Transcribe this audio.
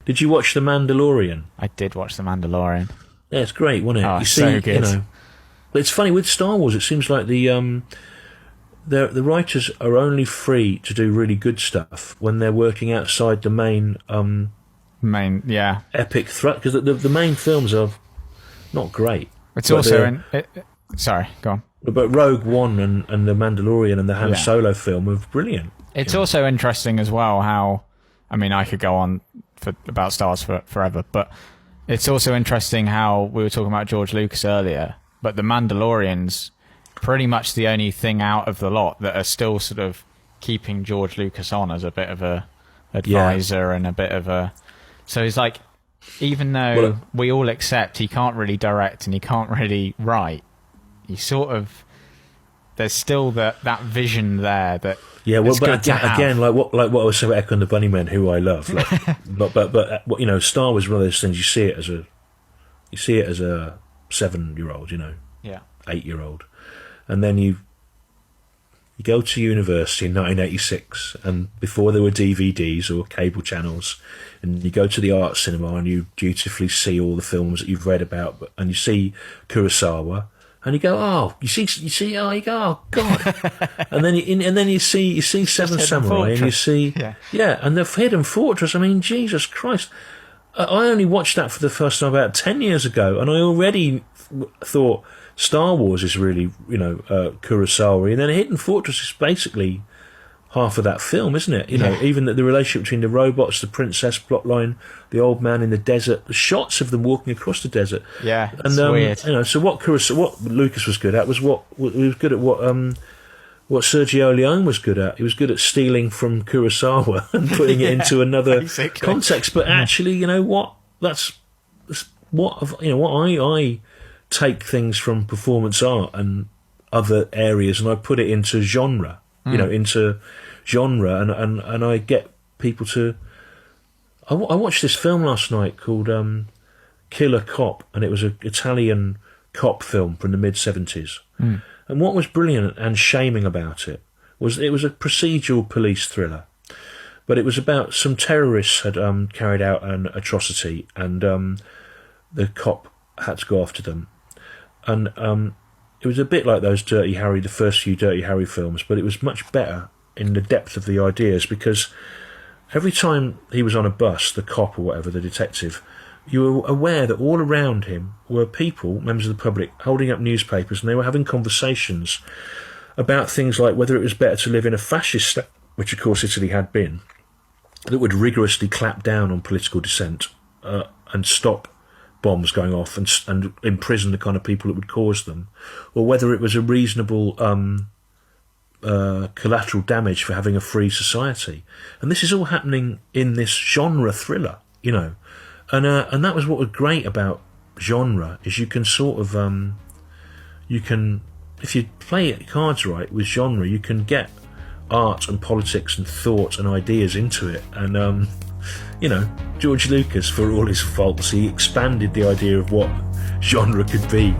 Did you watch The Mandalorian? I did watch The Mandalorian. Yeah, it's great, wasn't it? Oh, so good. But it's funny with Star Wars. It seems like the writers are only free to do really good stuff when they're working outside the main epic threat, because the main films are not great. It's also sorry, go on. But Rogue One and The Mandalorian and the Han Solo film are brilliant. It's also interesting as well how, I mean, I could go on about Star Wars forever, but it's also interesting how we were talking about George Lucas earlier, but The Mandalorian's pretty much the only thing out of the lot that are still sort of keeping George Lucas on as a bit of a advisor and a bit of a... So it's like, even though we all accept he can't really direct and he can't really write, he sort of... There's still that vision there that... Yeah, well, but again, like what I was saying about Echo and the Bunnymen, who I love, like, but you know, Star Wars is one of those things. You see it as a 7-year-old, 8-year-old, and then you go to university in 1986, and before there were DVDs or cable channels, and you go to the art cinema and you dutifully see all the films that you've read about, and you see Kurosawa. And you go, oh, you see, oh, you go, oh God, and then you see Seven Samurai, and you see, and the Hidden Fortress. I mean, Jesus Christ, I only watched that for the first time about 10 years ago, and I already thought Star Wars is really, Kurosawa, and then Hidden Fortress is basically half of that film, isn't it? Even the relationship between the robots, the princess plotline, the old man in the desert, the shots of them walking across the desert. Yeah, it's weird. So what Lucas was good at was what Sergio Leone was good at. He was good at stealing from Kurosawa and putting it into another context. But actually, that's what I take things from performance art and other areas, and I put it into genre. Into genre, and I get people to... I watched this film last night called Killer Cop, and it was an Italian cop film from the mid-70s. And what was brilliant and shaming about it was a procedural police thriller, but it was about some terrorists had carried out an atrocity, and the cop had to go after them. And it was a bit like those the first few Dirty Harry films, but it was much better in the depth of the ideas, because every time he was on a bus, the cop or whatever, the detective, you were aware that all around him were people, members of the public, holding up newspapers, and they were having conversations about things like whether it was better to live in a fascist state, which of course Italy had been, that would rigorously clamp down on political dissent and stop bombs going off and imprison the kind of people that would cause them, or whether it was a reasonable collateral damage for having a free society. And this is all happening in this genre thriller, and that was what was great about genre, is you can sort of if you play cards right with genre, you can get art and politics and thought and ideas into it. And George Lucas, for all his faults, he expanded the idea of what genre could be.